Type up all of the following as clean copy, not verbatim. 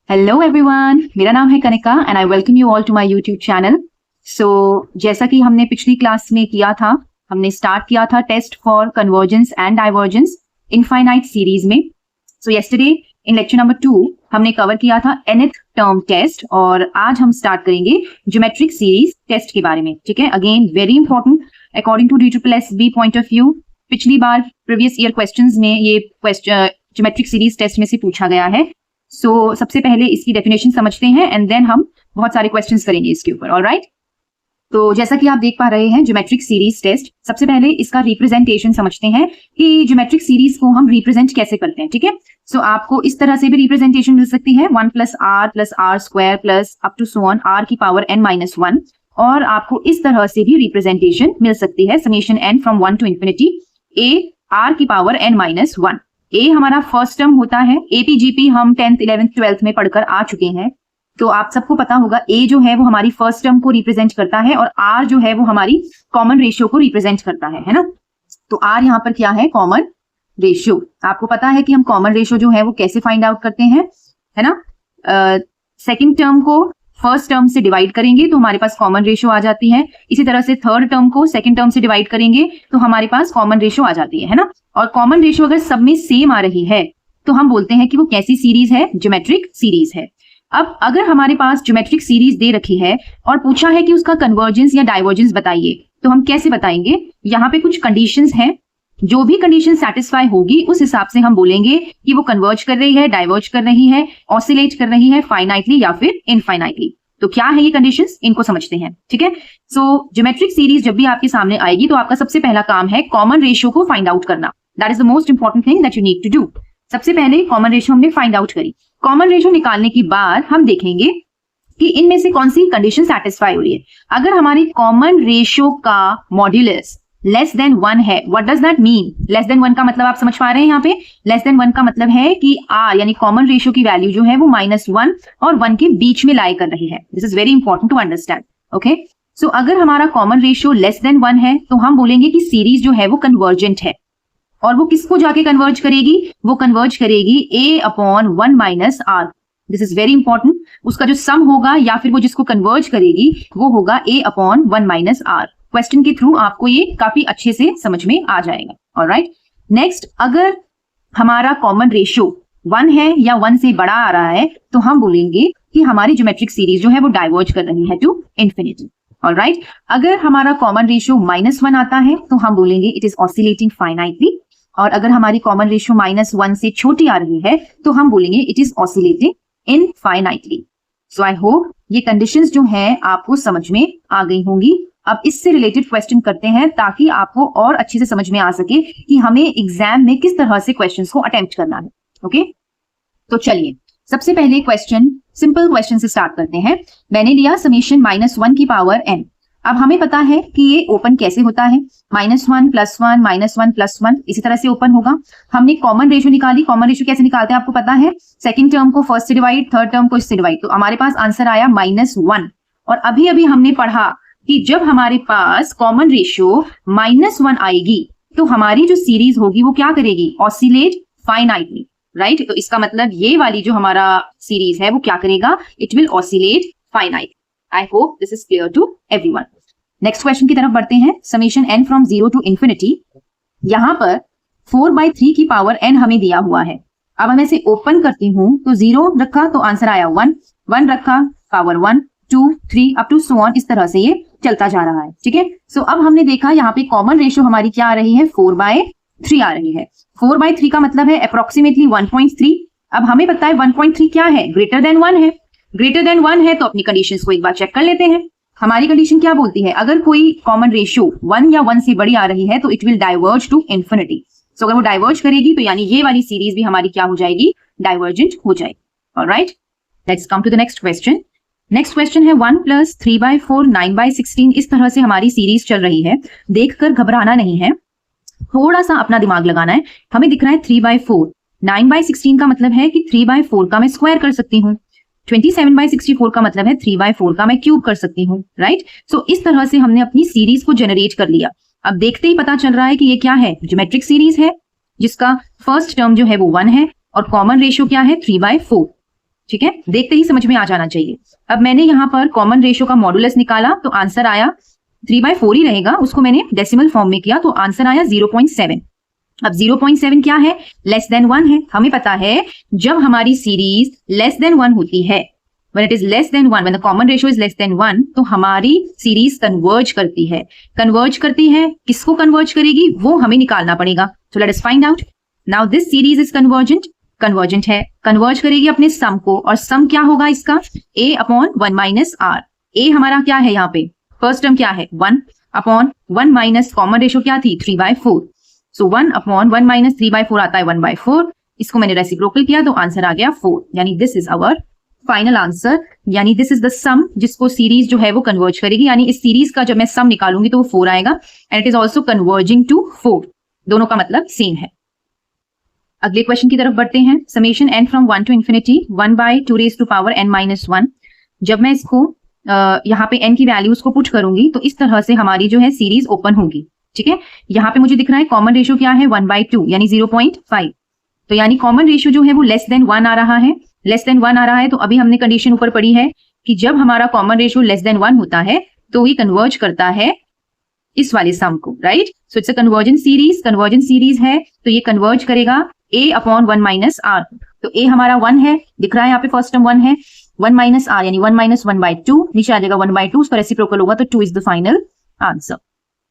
Hello everyone, मेरा नाम है Kanika and I welcome you all to my YouTube channel. So जैसा कि हमने पिछली क्लास में किया था, हमने स्टार्ट किया था test for convergence and divergence infinite series में। So yesterday in lecture number 2 हमने कवर किया था nth टर्म टेस्ट और आज हम स्टार्ट करेंगे ज्योमेट्रिक सीरीज टेस्ट के बारे में। ठीक है, again very important according to DSSB point of view. पिछली बार प्रीवियस ईयर क्वेश्चंस में ये ज्योमेट्रिक सीरीज टेस्ट में से पूछा गया है। सो सबसे पहले इसकी डेफिनेशन समझते हैं एंड देन हम बहुत सारे क्वेश्चंस करेंगे इसके ऊपर। ऑलराइट, तो जैसा कि आप देख पा रहे हैं ज्योमेट्रिक सीरीज टेस्ट, सबसे पहले इसका रिप्रेजेंटेशन समझते हैं कि ज्योमेट्रिक सीरीज को हम रिप्रेजेंट कैसे करते हैं। ठीक है, सो आपको इस तरह से भी रिप्रेजेंटेशन मिल सकती है 1 + r square plus up to so on r की पावर n-1, और आपको इस तरह से भी रिप्रेजेंटेशन मिल सकती है summation n from 1 to infinity a r की पावर n-1। ए हमारा फर्स्ट टर्म होता है, एपीजीपी हम 10th 11th 12th में पढ़कर आ चुके हैं, तो आप सबको पता होगा ए जो है वो हमारी फर्स्ट टर्म को रिप्रेजेंट करता है और आर जो है वो हमारी कॉमन रेशियो को रिप्रेजेंट करता है ना। तो आर यहाँ पर क्या है? Common ratio. आपको पता है कि हम कॉमन रेशियो जो है वो कैसे फाइंड आउट करते हैं, है ना। सेकेंड टर्म को फर्स्ट टर्म से डिवाइड करेंगे तो हमारे पास कॉमन रेशियो आ जाती है। इसी तरह से थर्ड टर्म को सेकंड टर्म से डिवाइड करेंगे तो हमारे पास कॉमन रेशियो आ जाती है ना। और कॉमन रेशियो अगर सब में सेम आ रही है तो हम बोलते हैं कि वो कैसी सीरीज है? ज्योमेट्रिक सीरीज है। अब अगर हमारे पास ज्योमेट्रिक सीरीज दे रखी है और पूछा है कि उसका कन्वर्जेंस या डाइवर्जेंस बताइए, तो हम कैसे बताएंगे? यहाँ पे कुछ कंडीशंस हैं, जो भी कंडीशन सेटिस्फाई होगी उस हिसाब से हम बोलेंगे कि वो कन्वर्ज कर रही है, डाइवर्ज कर रही है, ऑसिलेट कर रही है फाइनाइटली या फिर इनफाइनाइटली। तो क्या है ये कंडीशंस, इनको समझते हैं। ठीक है, सो ज्योमेट्रिक सीरीज जब भी आपके सामने आएगी तो आपका सबसे पहला काम है कॉमन रेशियो को फाइंड आउट करना। That is the most important thing that you need to do. सबसे पहले कॉमन रेशियो हमने फाइंड आउट करी। कॉमन रेशियो निकालने के बाद हम देखेंगे कि इनमें से कौन सी कंडीशन सेटिस्फाई हो रही है। अगर हमारी कॉमन रेशियो का मॉड्यूलस लेस देन 1 है, what does that mean? Less than 1 का मतलब आप समझ पा रहे हैं यहाँ पे? लेस देन 1 का मतलब है कि r यानी कॉमन रेशियो की वैल्यू जो है वो -1 और 1 के बीच में लाई कर रही है। This is very important to understand. Okay, so अगर हमारा कॉमन रेशियो लेस देन 1 है तो हम बोलेंगे कि सीरीज जो है वो कन्वर्जेंट है। और वो किसको जाके कन्वर्ज करेगी? वो कन्वर्ज करेगी a/1 - r। This is very important. उसका जो सम होगा या फिर वो जिसको कन्वर्ज करेगी वो होगा a/1 - r। क्वेश्चन के थ्रू आपको ये काफी अच्छे से समझ में आ जाएगा। ऑलराइट, नेक्स्ट, अगर हमारा कॉमन रेशियो 1 है या 1 से बड़ा आ रहा है तो हम बोलेंगे कि हमारी ज्योमेट्रिक सीरीज जो है वो डाइवर्ज कर रही है टू इन्फिनिटी। ऑलराइट, अगर हमारा कॉमन रेशियो -1 आता है तो हम बोलेंगे इट इज ऑसिलेटिंग फाइनाइटली, और अगर हमारी कॉमन रेशियो -1 से छोटी आ रही है तो हम बोलेंगे it is oscillating infinitely. So I hope ये कंडीशंस जो है आपको समझ में आ गई होंगी। अब इससे रिलेटेड क्वेश्चन करते हैं ताकि आपको और अच्छे से समझ में आ सके कि हमें एग्जाम में किस तरह से क्वेश्चंस को अटेम्प्ट करना है। ओके, तो चलिए सबसे पहले क्वेश्चन, सिंपल क्वेश्चन से स्टार्ट करते हैं। मैंने लिया समेशन -1 की पावर n। अब हमें पता है कि ये ओपन कैसे होता है, -1 + 1 -1 + 1 इसी तरह से ओपन होगा। हमने कॉमन रेशियो निकाली। कॉमन रेशियो कैसे निकालते हैं आपको पता है? सेकंड टर्म को फर्स्ट से डिवाइड, थर्ड टर्म को इससे डिवाइड, तो हमारे पास आंसर आया -1। और अभी अभी हमने पढ़ा कि जब हमारे पास कॉमन रेशियो -1 आएगी तो हमारी जो सीरीज होगी वो क्या करेगी? Oscillate finitely. राइट, तो इसका मतलब ये वाली जो हमारा सीरीज है वो क्या करेगा? It will oscillate finite. I hope this is clear to everyone. Next question की तरफ बढ़ते हैं। Summation n from 0 to infinity। यहाँ पर 4/3 की पावर n हमें दिया हुआ है। अब मैं इसे ओपन करती हूं तो 0 रखा तो आंसर आया 1, 1 रखा power 1, 2, 3 up to so on, इस तरह से ये चलता जा रहा है। ठीक है, सो अब हमने देखा यहाँ पे कॉमन रेशियो हमारी क्या आ रही है? 4/3 आ रही है। 4/3 का मतलब है अप्रोक्सीमेटली 1.3। अब हमें पता है 1.3 क्या है? ग्रेटर देन 1 है। ग्रेटर देन 1 है तो अपनी कंडीशंस को एक बार चेक कर लेते हैं। हमारी कंडीशन क्या बोलती है? अगर कोई कॉमन रेशियो 1 या 1 से बड़ी आ रही है तो it will diverge to infinity. So अगर वो डाइवर्ज करेगी तो यानी ये वाली सीरीज भी हमारी क्या हो जाएगी? डाइवर्जेंट हो जाएगी। Alright, let's come to the next question. Next question है 1 + 3/4 9/16। इस तरह से हमारी सीरीज चल रही है। देखकर घबराना नहीं है, थोड़ा सा अपना दिमाग लगाना है। हमें दिख रहा है 3/4, 9/16 का मतलब है कि 3/4 का मैं स्क्वायर कर सकती हूँ, 27/64 का मतलब है 3/4 का मैं क्यूब कर सकती हूँ। राइट, सो इस तरह से हमने अपनी सीरीज को जनरेट कर लिया। अब देखते ही पता चल रहा है कि ये क्या है? ज्योमेट्रिक सीरीज है जिसका फर्स्ट टर्म जो है वो 1 है और कॉमन रेशियो क्या है? 3/4। ठीक है, देखते ही समझ में आ जाना चाहिए। अब मैंने यहाँ पर कॉमन रेशियो का मॉडुलस निकाला तो आंसर आया 3/4 ही रहेगा, उसको मैंने डेसिमल फॉर्म में किया तो आंसर आया 0.7। अब 0.7 क्या है? लेस देन 1 है। हमें पता है जब हमारी सीरीज लेस देन 1 होती है, when it is less than 1, when the common ratio is less than 1, तो हमारी सीरीज कन्वर्ज करती है। कन्वर्ज करती है, किसको कन्वर्ज करेगी वो हमें निकालना पड़ेगा। So let us find out. Now this series is convergent. Convergent है, कन्वर्ज करेगी अपने सम को, और सम क्या होगा इसका? a upon 1 minus r. a हमारा क्या है यहाँ पे? फर्स्ट टर्म क्या है? 1 अपॉन 1 माइनस कॉमन रेशियो क्या थी? 3/4। सो 1 अपॉन 1 माइनस 3/4 आता है 1/4। इसको मैंने रेसिप्रोकल किया तो आंसर आ गया 4। यानी this is our final answer, यानी दिस इज द सम जिसको सीरीज जो है वो कन्वर्ज करेगी। यानी इस सीरीज का जब मैं सम निकालूंगी तो वो 4 आएगा, and it is also converging to 4। दोनों का मतलब सेम है। अगले क्वेश्चन की तरफ बढ़ते हैं। Summation n from 1 to infinity 1/2 raise to power n minus 1। जब मैं इसको यहाँ पे n की वैल्यूज को पुट करूंगी तो इस तरह से हमारी जो है सीरीज ओपन होगी। ठीक है, यहाँ पे मुझे दिख रहा है कॉमन रेशियो क्या है? 1/2 यानी 0.5। तो यानी कॉमन रेशियो जो है वो लेस देन 1 आ रहा है। लेस देन 1 आ रहा है तो अभी हमने कंडीशन ऊपर पढ़ी है कि जब हमारा कॉमन रेशियो लेस देन 1 होता है तो ये कन्वर्ज करता है इस वाले सम को, right? So it's a convergent series. Convergent series है तो ये कन्वर्ज करेगा a अपॉन 1 माइनस आर। तो a हमारा 1 है, दिख रहा है यहाँ पे फर्स्ट टर्म 1 है, 1 माइनस आर यानी 1 माइनस 1/2, नीचे आ जाएगा 1/2, उसका रेसिप्रोकल होगा तो 2 is the final answer.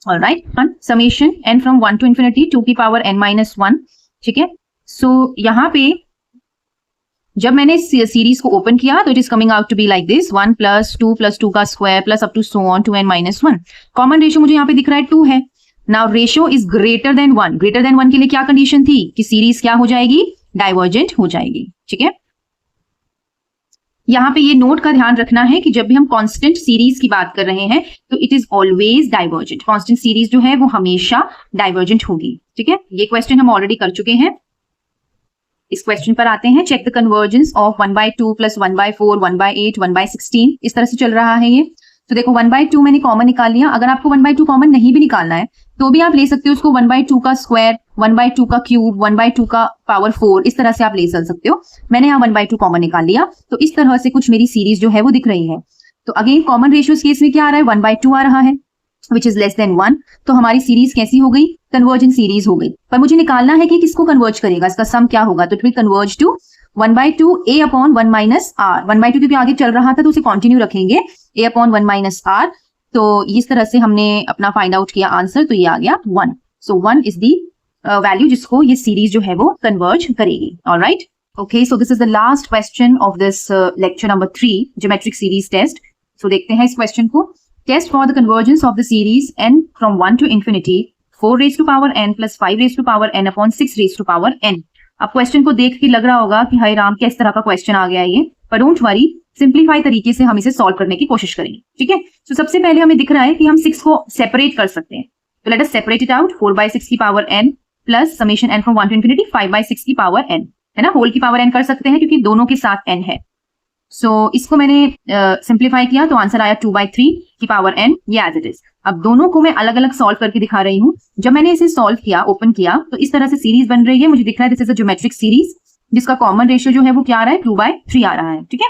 Alright, summation n from 1 to infinity 2 की पावर n माइनस 1। ठीक है, सो यहाँ पे जब मैंने सीरीज को ओपन किया तो it is coming out to be like this 1 plus 2 का square plus up to so on to n minus 1। Common ratio मुझे यहाँ पे दिख रहा है 2 है। Now ratio is greater than 1। Greater than 1 के लिए क्या कंडीशन थी? कि सीरीज क्या हो जाएगी? डाइवर्जेंट हो जाएगी। ठीक है, यहाँ पे ये नोट का ध्यान रखना है कि जब भी हम कांस्टेंट सीरीज की बात कर रहे हैं तो it is always divergent. Constant series जो है वो हमेशा डाइवर्जेंट होगी। ठीक है, ये क्वेश्चन हम ऑलरेडी कर चुके हैं। इस क्वेश्चन पर आते हैं। Check the convergence of 1/2 plus 1/4 1/8 1/16। इस तरह से चल रहा है ये। तो देखो 1/2 मैंने कॉमन निकाल लिया। अगर आपको 1/2 कॉमन नहीं भी निकालना है तो भी आप ले सकते हो उसको 1/2 का स्क्वायर, 1/2 का क्यूब, 1/2 का पावर 4, इस तरह से आप ले चल सकते हो। मैंने यहाँ 1/2 कॉमन निकाल लिया तो इस तरह से कुछ मेरी सीरीज जो है वो दिख रही है। तो अगेन कॉमन रेशियो केस में क्या आ रहा है? 1/2 आ रहा है विच इज लेस देन 1। तो हमारी सीरीज कैसी हो गई? कन्वर्जेंट सीरीज हो गई। पर मुझे निकालना है कि किसको कन्वर्ज करेगा, इसका सम क्या होगा। तो it will converge to 1/2 a upon 1 minus r. 1/2 क्योंकि आगे चल रहा था तो उसे कंटिन्यू रखेंगे, a अपॉन 1 माइनस आर। तो इस तरह से हमने अपना फाइंड आउट किया आंसर, तो ये आ गया 1। सो 1 इज दी वैल्यू जिसको ये सीरीज जो है वो कन्वर्ज करेगी। Alright, okay, so this is the last question of this lecture number 3, geometric series test. So देखते हैं इस क्वेश्चन को। Test for the convergence of the series n from 1 to infinity 4 raise to power n plus 5 raise to power n upon 6 raise to power n। अब question को देख के लग रहा होगा कि हाय राम, किस तरह का क्वेश्चन आ गया है ये, पर डोंट वरी, सिंप्लीफाई तरीके से हम इसे सॉल्व करने की कोशिश करेंगे। ठीक है, तो सबसे पहले हमें दिख रहा है कि हम 6 को सेपरेट कर सकते हैं। तो let us separate it out. 4/6 की power n plus summation n from 1 to infinity 5/6 की पावर n, है ना, होल की पावर n कर सकते हैं क्योंकि दोनों के साथ n है। सो इसको मैंने सिंप्लीफाई किया तो आंसर आया 2/3 की पावर n, ये एज इट इज। अब दोनों को मैं अलग अलग सॉल्व करके दिखा रही हूँ। जब मैंने इसे सॉल्व किया, ओपन किया, तो इस तरह से सीरीज बन रही है। मुझे दिख रहा है this is a geometric series जिसका कॉमन रेशियो जो है वो क्या आ रहा है? 2/3 आ रहा है। ठीक है,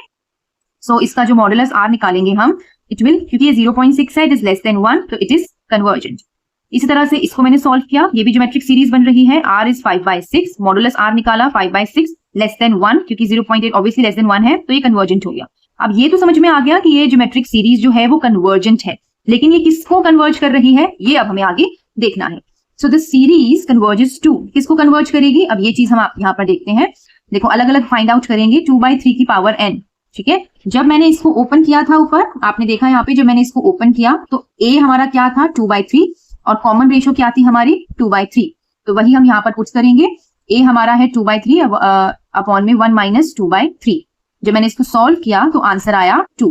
सो इसका जो मॉडुलस r निकालेंगे हम, इट विल, क्योंकि ये 0.6 है, इट इज लेस देन 1, तो इट इज कन्वर्जेंट। इसी तरह से इसको मैंने सॉल्व किया, ये भी ज्योमेट्रिक सीरीज बन रही है। r इज 5/6, मॉडुलस r निकाला 5/6 लेस देन 1, क्योंकि 0.8 ऑब्वियसली लेस देन 1 है, तो ये कन्वर्जेंट हो गया। अब ये तो समझ में आ गया कि ये ज्योमेट्रिक सीरीज जो है वो कन्वर्जेंट है, लेकिन ये किसको कन्वर्ज कर रही है ये अब हमें आगे देखना है। So the series converges to, किसको कन्वर्ज करेगी? अब ये चीज हम यहाँ पर देखते हैं। देखो अलग अलग फाइंड आउट करेंगे। 2/3 की पावर n। ठीक है, जब मैंने इसको ओपन किया था ऊपर, आपने देखा यहाँ पे जब मैंने इसको ओपन किया तो a हमारा क्या था? 2/3, और कॉमन रेशियो क्या थी हमारी? 2/3। तो वही हम यहाँ पर पुट करेंगे। a हमारा है 2/3 अपॉन में 1 माइनस 2/3। जब मैंने इसको सॉल्व किया तो आंसर आया 2।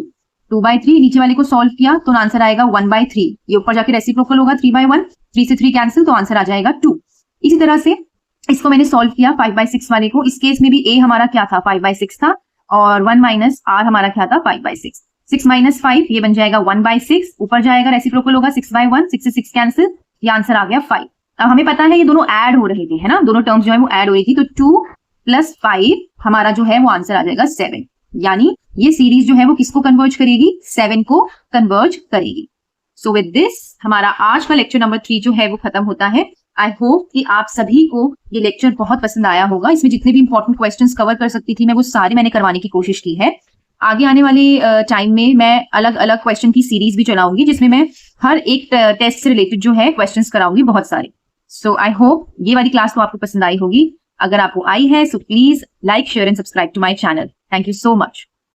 2/3 नीचे वाले को सॉल्व किया तो आंसर आएगा 1/3। ये ऊपर जाके रेसिप्रोकल होगा 3/1, 3 से 3 कैंसिल, तो आंसर आ जाएगा 2। इसी तरह से इसको मैंने सॉल्व किया 5/6 वाले को। इस केस में भी a हमारा क्या था? 5/6 था, और 1 माइनस r हमारा क्या था? 5/6। 6 माइनस 5 ये बन जाएगा 1/6, ऊपर जाएगा रेसिप्रोकल होगा 6/1, 6 से 6 कैंसिल, ये आंसर आ गया 5। अब हमें पता है ये दोनों ऐड हो रहे थे, है ना, दोनों टर्म्स जो है वो ऐड हो रही थी, तो 2 + 5 हमारा जो है वो आंसर आ जाएगा 7। यानी ये सीरीज जो है वो किसको कन्वर्ज करेगी, 7 को कन्वर्ज करेगी। सो विद दिस हमारा आज का लेक्चर नंबर 3 जो है वो खत्म होता है। आई होप कि आप सभी को ये लेक्चर बहुत पसंद आया होगा। इसमें जितने भी इंपॉर्टेंट क्वेश्चंस कवर कर सकती थी मैं वो सारे मैंने करवाने की कोशिश की है। आगे आने वाले टाइम में मैं अलग अलग क्वेश्चन की सीरीज भी चलाऊंगी जिसमें मैं हर एक टेस्ट से रिलेटेड जो है क्वेश्चंस कराऊंगी बहुत सारे। सो आई होप ये वाली क्लास तो आपको पसंद आई होगी। अगर आपको आई है so please like, share and subscribe to my channel. Thank you so much.